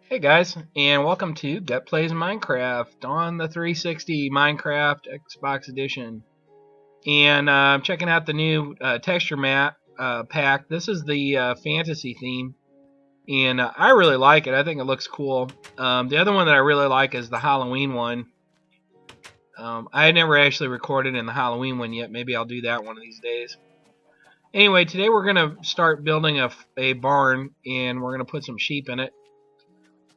Hey guys, and welcome to Gut Plays Minecraft on the 360 Minecraft Xbox Edition. And I'm checking out the new texture map pack. This is the fantasy theme, and I really like it. I think it looks cool. The other one that I really like is the Halloween one. I had never actually recorded in the Halloween one yet. Maybe I'll do that one of these days. Anyway, today we're going to start building a barn, and we're going to put some sheep in it.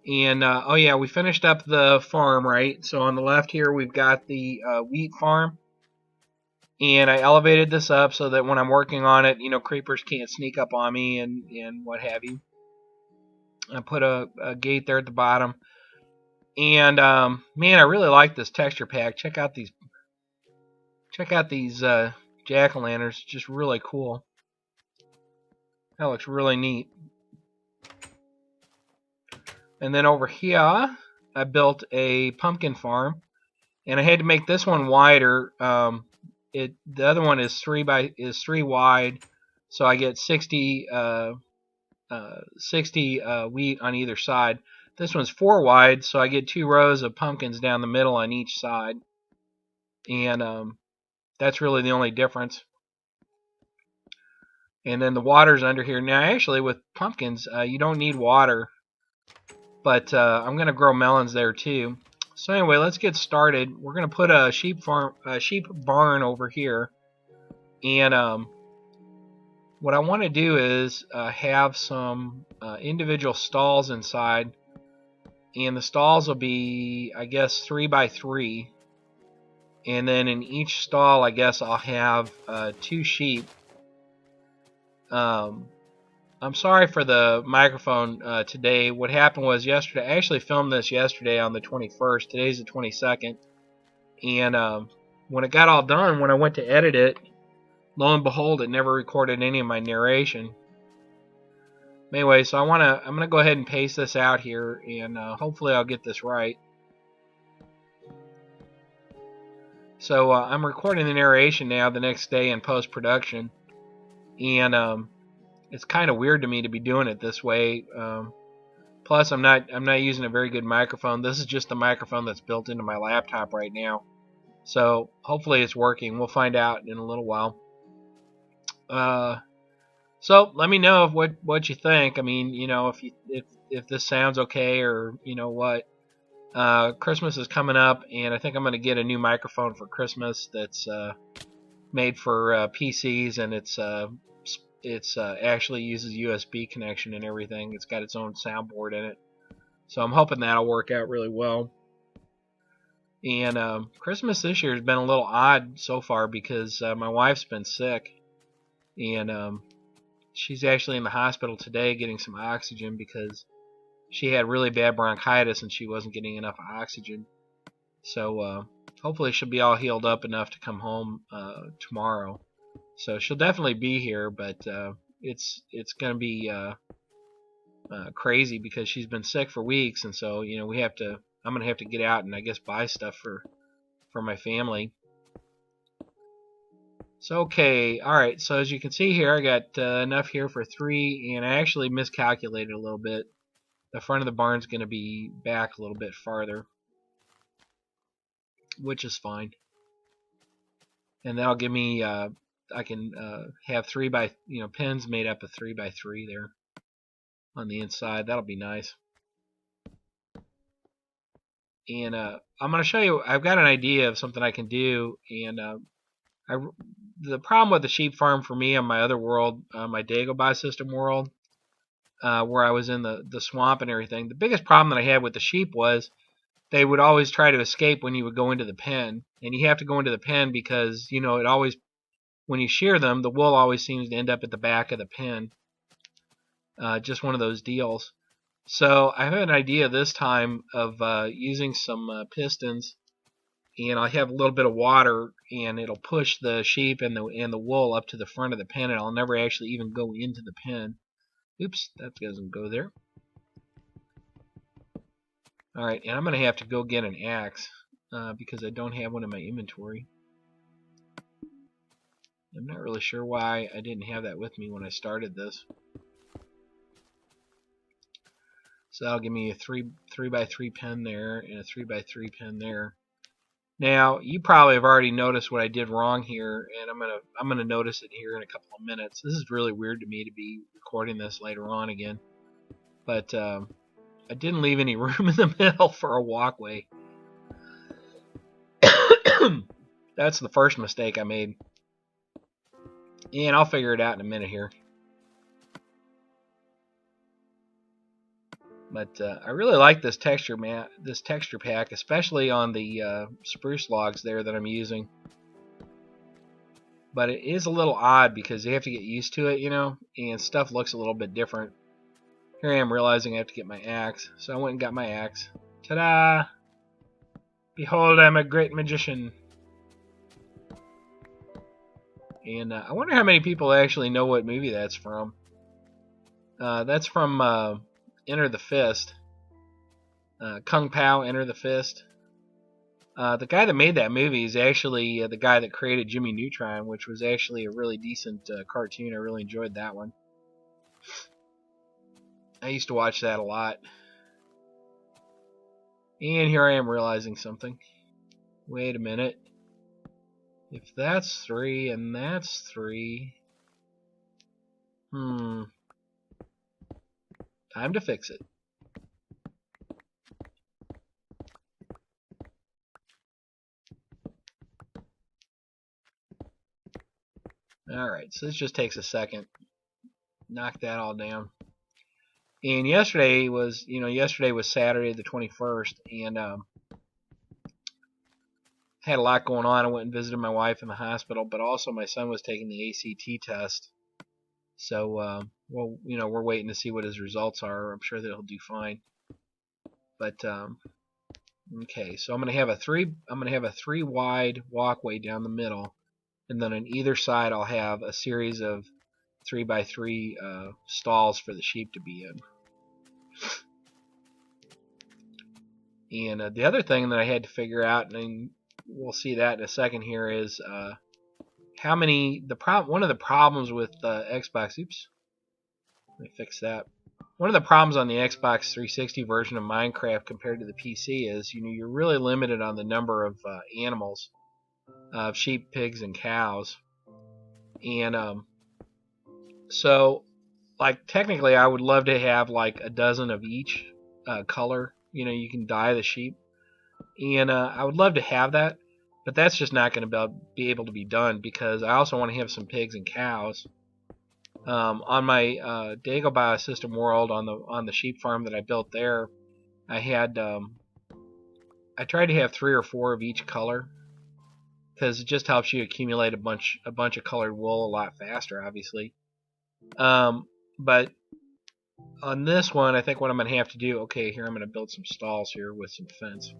And oh yeah, we finished up the farm, right? So on the left here we've got the wheat farm, and I elevated this up so that when I'm working on it, creepers can't sneak up on me and what have you. I put a gate there at the bottom, and man, I really like this texture pack. Check out these jack-o'-lanterns, just really cool. That looks really neat. And then over here, I built a pumpkin farm, and I had to make this one wider. The other one is three wide, so I get 60 wheat on either side. This one's 4 wide, so I get 2 rows of pumpkins down the middle on each side, and that's really the only difference. And then the water's under here. Now, actually, with pumpkins, you don't need water, but I'm gonna grow melons there too. So anyway, let's get started. We're gonna put a sheep barn over here, and what I want to do is have some individual stalls inside, and the stalls will be, I guess, 3 by 3, and then in each stall, I guess I'll have 2 sheep. I'm sorry for the microphone today. What happened was yesterday, I actually filmed this yesterday on the 21st. Today's the 22nd. And when it got all done, when I went to edit it, lo and behold, it never recorded any of my narration. Anyway, so I'm going to go ahead and paste this out here, and hopefully I'll get this right. So I'm recording the narration now the next day in post-production. And it's kind of weird to me to be doing it this way. Plus, I'm not using a very good microphone. This is just the microphone that's built into my laptop right now. So hopefully it's working. We'll find out in a little while. So let me know what you think. I mean, if this sounds okay, or what. Christmas is coming up, and I think I'm going to get a new microphone for Christmas that's made for PCs, and it's actually uses USB connection and everything. It's got its own soundboard in it, so I'm hoping that'll work out really well. And Christmas this year has been a little odd so far because my wife's been sick, and she's actually in the hospital today getting some oxygen because she had really bad bronchitis and she wasn't getting enough oxygen. So hopefully she'll be all healed up enough to come home tomorrow. So she'll definitely be here, but it's going to be crazy because she's been sick for weeks, and so I'm going to have to get out and I guess buy stuff for my family. So okay, all right. So as you can see here, I got enough here for 3, and I actually miscalculated a little bit. The front of the barn's going to be back a little bit farther, which is fine, and that'll give me I can have 3 by pins made up of 3 by 3 there on the inside. That'll be nice. And I'm going to show you. I've got an idea of something I can do, and the problem with the sheep farm for me on my other world, my Dagobah system world, where I was in the swamp and everything, the biggest problem that I had with the sheep was they would always try to escape when you would go into the pen, and you have to go into the pen because it always, when you shear them, the wool always seems to end up at the back of the pen. Just one of those deals. So I have an idea this time of using some pistons, and I'll have a little bit of water, and it'll push the sheep and the wool up to the front of the pen, and I'll never actually even go into the pen. Oops, that doesn't go there. Alright, and I'm going to have to go get an axe because I don't have one in my inventory. I'm not really sure why I didn't have that with me when I started this. So that'll give me a 3x3 pen there and a 3x3 pen there. Now you probably have already noticed what I did wrong here, and I'm gonna notice it here in a couple of minutes. This is really weird to me to be recording this later on again, but I didn't leave any room in the middle for a walkway. That's the first mistake I made, and I'll figure it out in a minute here. But I really like this texture pack, especially on the spruce logs there that I'm using. But it is a little odd because you have to get used to it, you know, and stuff looks a little bit different. Here I am realizing I have to get my axe, so I went and got my axe. Ta-da! Behold, I'm a great magician. And I wonder how many people actually know what movie that's from. That's from Enter the Fist. Kung Pao, Enter the Fist. The guy that made that movie is actually the guy that created Jimmy Neutron, which was actually a really decent cartoon. I really enjoyed that one. I used to watch that a lot. And here I am realizing something. Wait a minute. If that's 3 and that's 3... Time to fix it. Alright, so this just takes a second. Knock that all down. And yesterday was Saturday the 21st, and had a lot going on. I went and visited my wife in the hospital, but also my son was taking the ACT test. So, well, you know, we're waiting to see what his results are. I'm sure that he'll do fine. But okay, so I'm gonna have a 3 wide walkway down the middle, and then on either side I'll have a series of 3x3 stalls for the sheep to be in. And the other thing that I had to figure out, and we'll see that in a second here, is how many. One of the problems with Xbox. Oops. Let me fix that. One of the problems on the Xbox 360 version of Minecraft compared to the PC is, you know, you're really limited on the number of animals, of sheep, pigs, and cows. And so, like, technically, I would love to have like a dozen of each color. You know, you can dye the sheep, and I would love to have that, but that's just not going to be able to be done because I also want to have some pigs and cows. On my Dago Biosystem World on the sheep farm that I built there, I had I tried to have 3 or 4 of each color because it just helps you accumulate a bunch of colored wool a lot faster, obviously. But on this one, I think what I'm going to have to do, okay, here I'm going to build some stalls here with some fence.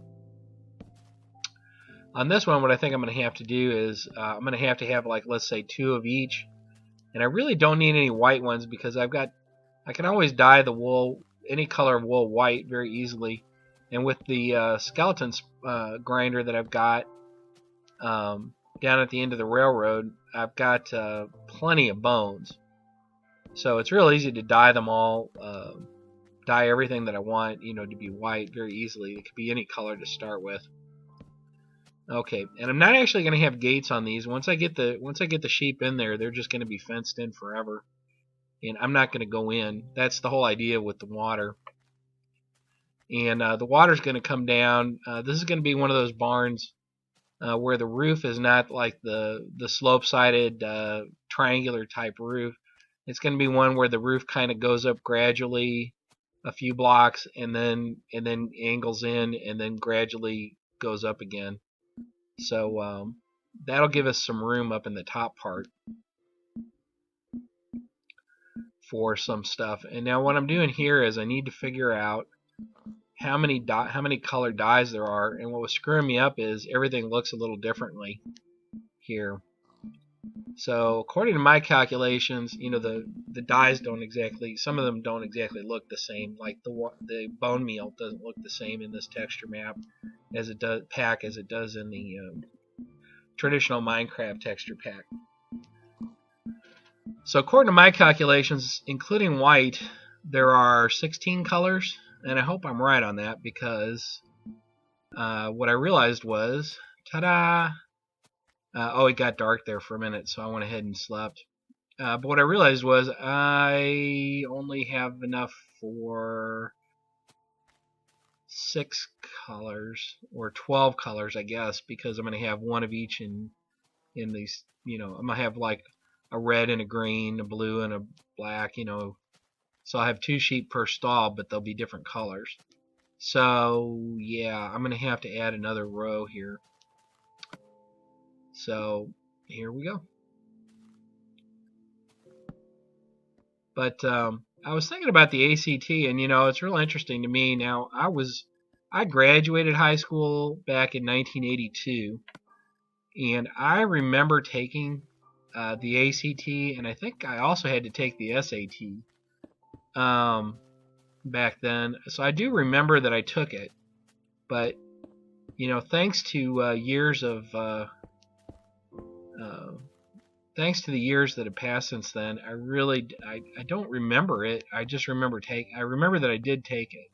On this one, what I think I'm going to have to do is I'm going to have like, let's say 2 of each. And I really don't need any white ones because I can always dye the wool, any color of wool, white very easily. And with the skeleton grinder that I've got down at the end of the railroad, I've got plenty of bones. So it's real easy to dye them all, dye everything that I want, you know, to be white very easily. It could be any color to start with. Okay, and I'm not actually going to have gates on these. Once I get the sheep in there, they're just going to be fenced in forever, and I'm not going to go in. That's the whole idea with the water. And the water's going to come down. This is going to be one of those barns where the roof is not like the slope-sided triangular type roof. It's going to be one where the roof kind of goes up gradually, a few blocks, and then angles in, and then gradually goes up again. So that'll give us some room up in the top part for some stuff. And now what I'm doing here is I need to figure out how many colored dyes there are. And what was screwing me up is everything looks a little differently here. So according to my calculations, you know, the dyes don't exactly, some of them don't exactly look the same. Like the bone meal doesn't look the same in this texture map as it does in the traditional Minecraft texture pack. So according to my calculations, including white, there are 16 colors. and I hope I'm right on that, because what I realized was, ta-da! Oh, it got dark there for a minute, so I went ahead and slept. But what I realized was I only have enough for 6 colors, or 12 colors, I guess, because I'm going to have one of each in these. I'm going to have like a red and a green, a blue and a black. So I have 2 sheep per stall, but they'll be different colors. So yeah, I'm going to have to add another row here. So here we go. But I was thinking about the ACT, and it's real interesting to me. Now, I graduated high school back in 1982, and I remember taking the ACT, and I think I also had to take the SAT back then. So I do remember that I took it, but thanks to years of thanks to the years that have passed since then, I don't remember it. I just remember I remember that I did take it.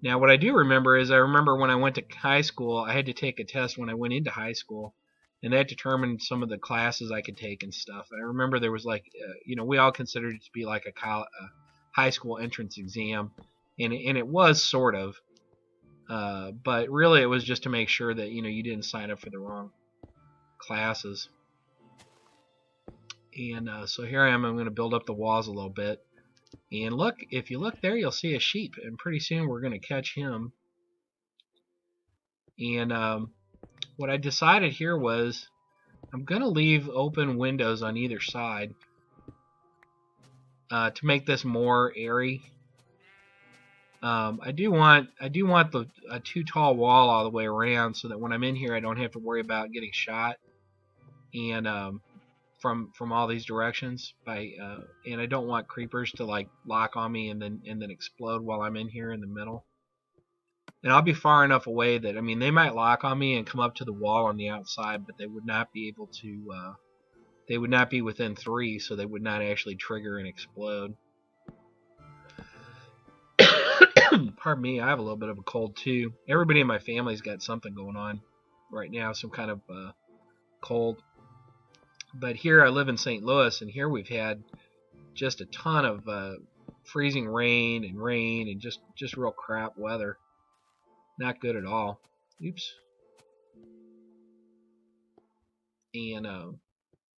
Now, what I do remember is I remember when I went to high school, I had to take a test when I went into high school, and that determined some of the classes I could take and stuff. And I remember there was like, we all considered it to be like a high school entrance exam, and it was sort of, but really it was just to make sure that you didn't sign up for the wrong classes. And so here I am. I'm going to build up the walls a little bit. And look, if you look there, you'll see a sheep. And pretty soon we're going to catch him. And what I decided here was I'm going to leave open windows on either side to make this more airy. I do want a too tall wall all the way around, so that when I'm in here I don't have to worry about getting shot. And from all these directions and I don't want creepers to like lock on me and then explode while I'm in here in the middle. And I'll be far enough away that they might lock on me and come up to the wall on the outside, but they would not be able to they would not be within 3, so they would not actually trigger and explode. Pardon me, I have a little bit of a cold too. Everybody in my family's got something going on right now, some kind of cold. But here I live in St. Louis, and here we've had just a ton of freezing rain and just real crap weather. Not good at all. Oops. And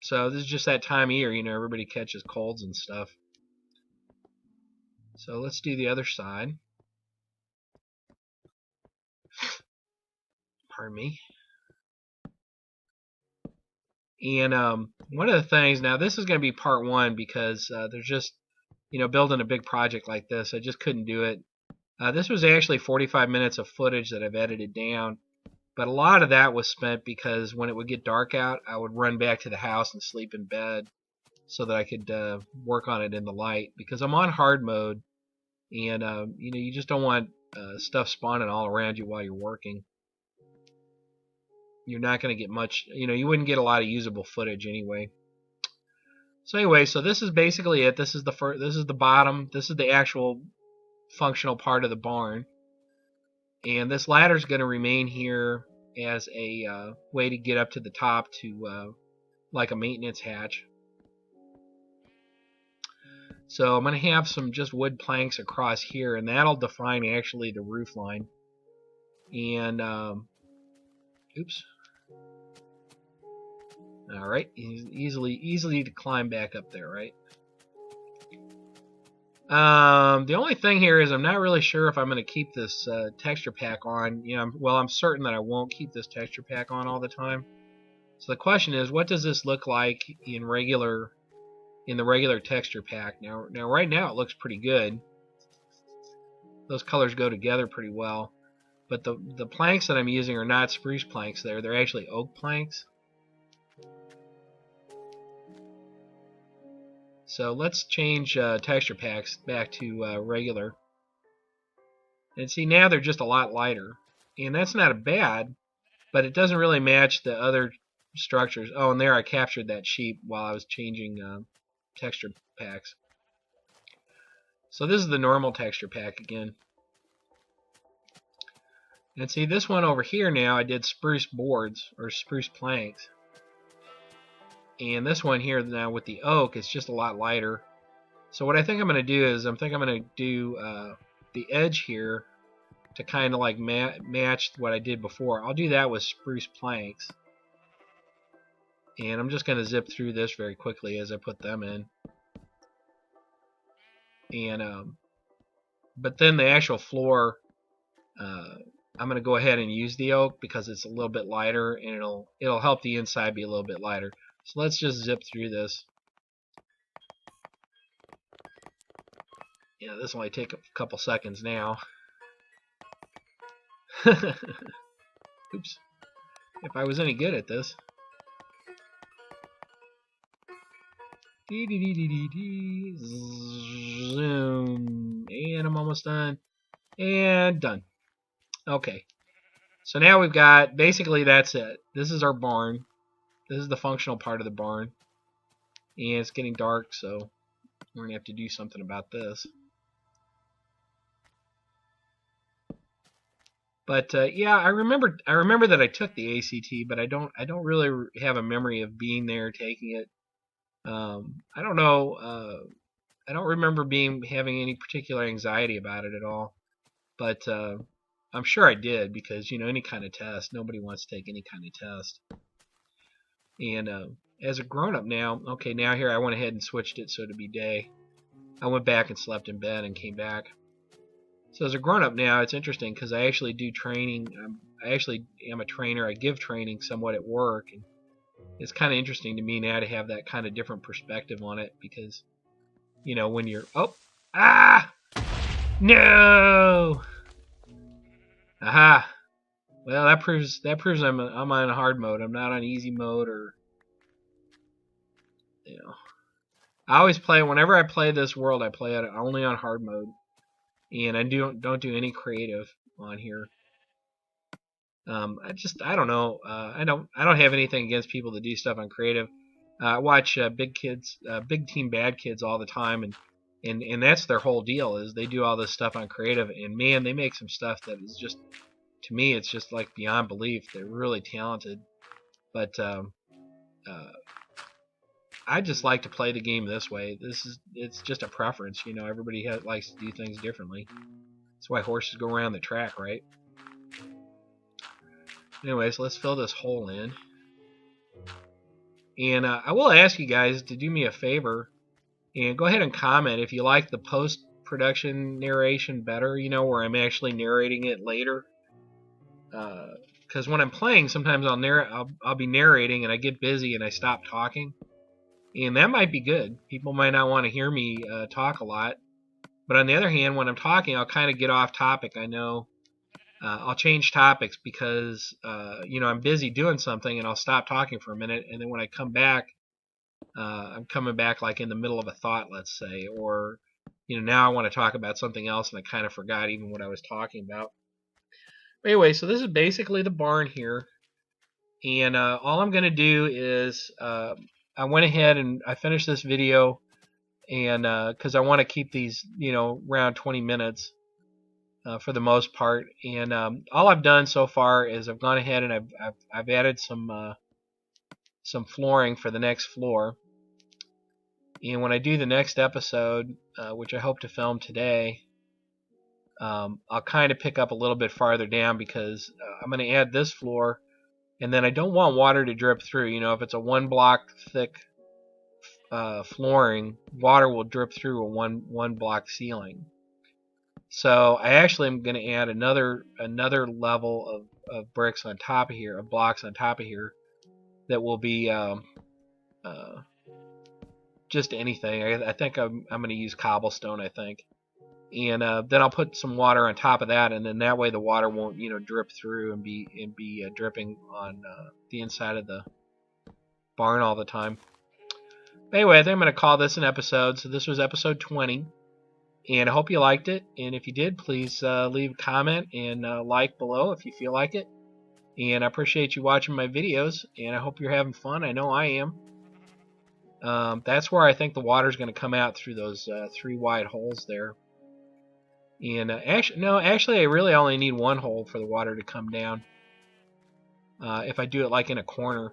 so this is just that time of year, everybody catches colds and stuff. So let's do the other side. Pardon me. And one of the things, now this is going to be part 1, because there's just, building a big project like this, I just couldn't do it. This was actually 45 minutes of footage that I've edited down, but a lot of that was spent because when it would get dark out, I would run back to the house and sleep in bed so that I could work on it in the light, because I'm on hard mode, and you just don't want stuff spawning all around you while you're working. You're not going to get much, you wouldn't get a lot of usable footage anyway. So anyway, so this is basically it. This is the bottom. This is the actual functional part of the barn. And this ladder is going to remain here as a way to get up to the top to like a maintenance hatch. So I'm going to have some just wood planks across here, and that'll define actually the roof line. And oops. All right, easily to climb back up there, right? The only thing here is I'm not really sure if I'm going to keep this texture pack on. I'm certain that I won't keep this texture pack on all the time. So the question is, what does this look like in the regular texture pack? Now right now it looks pretty good. Those colors go together pretty well. But the planks that I'm using are not spruce planks. They're actually oak planks. So let's change texture packs back to regular. And see, now they're just a lot lighter. And that's not bad, but it doesn't really match the other structures. Oh, and there I captured that sheep while I was changing texture packs. So this is the normal texture pack again. And see, this one over here now, I did spruce boards, or spruce planks. And this one here now with the oak, it's just a lot lighter. So what I think I'm going to do is, I'm going to do the edge here to kind of like match what I did before. I'll do that with spruce planks. And I'm just going to zip through this very quickly as I put them in. And but then the actual floor, I'm going to go ahead and use the oak because it's a little bit lighter, and it'll help the inside be a little bit lighter. So let's just zip through this. Yeah, this will only take a couple seconds now. Oops. If I was any good at this. Zoom. And I'm almost done. And done. Okay. So now we've got, basically that's it. This is our barn. This is the functional part of the barn. And it's getting dark, so we're going to have to do something about this. But yeah, I remember that I took the ACT, but I don't really have a memory of being there taking it. I don't know. I don't remember having any particular anxiety about it at all. But I'm sure I did, because you know, any kind of test, nobody wants to take any kind of test. And as a grown-up now, okay, now here I went ahead and switched it so to be day. I went back and slept in bed and came back. So as a grown-up now, it's interesting because I actually do training. I actually am a trainer. I give training somewhat at work, and it's kind of interesting to me now to have that kind of different perspective on it, because you know, when you're no, aha. Well, that proves I'm on hard mode. I'm not on easy mode, or you know. I always play, whenever I play this world, I play it only on hard mode, and I don't do any creative on here. I don't know. I don't have anything against people that do stuff on creative. I watch Big Team Bad Kids all the time, and that's their whole deal, is they do all this stuff on creative, and man, they make some stuff that is just, to me, it's just like beyond belief. They're really talented, but I just like to play the game this way. It's just a preference, you know. Everybody likes to do things differently. That's why horses go around the track, right? Anyways, let's fill this hole in. And I will ask you guys to do me a favor and go ahead and comment if you like the post-production narration better, you know, where I'm actually narrating it later. Because when I'm playing, sometimes I'll be narrating and I get busy and I stop talking. And that might be good. People might not want to hear me talk a lot. But on the other hand, when I'm talking, I'll kind of get off topic. I know I'll change topics because you know, I'm busy doing something, and I'll stop talking for a minute, and then when I come back, I'm coming back like in the middle of a thought, let's say, or you know, now I want to talk about something else, and I kind of forgot even what I was talking about. But anyway, so this is basically the barn here, and all I'm going to do is I went ahead and I finished this video, and because I want to keep these, you know, around 20 minutes. For the most part, and all I've done so far is I've gone ahead and I've added some flooring for the next floor. And when I do the next episode, which I hope to film today, I'll kind of pick up a little bit farther down, because I'm going to add this floor, and then I don't want water to drip through. You know, if it's a 1 block thick flooring, water will drip through a one block ceiling. So I actually am going to add another level of bricks on top of here, of blocks on top of here, that will be just anything. I think I'm going to use cobblestone, I think, and then I'll put some water on top of that, and then that way the water won't, you know, drip through and be dripping on the inside of the barn all the time. But anyway, I think I'm going to call this an episode. So this was episode 20. And I hope you liked it. And if you did, please leave a comment and like below if you feel like it. And I appreciate you watching my videos. And I hope you're having fun. I know I am. That's where I think the water's going to come out, through those 3 wide holes there. And actually, I really only need one hole for the water to come down. If I do it like in a corner.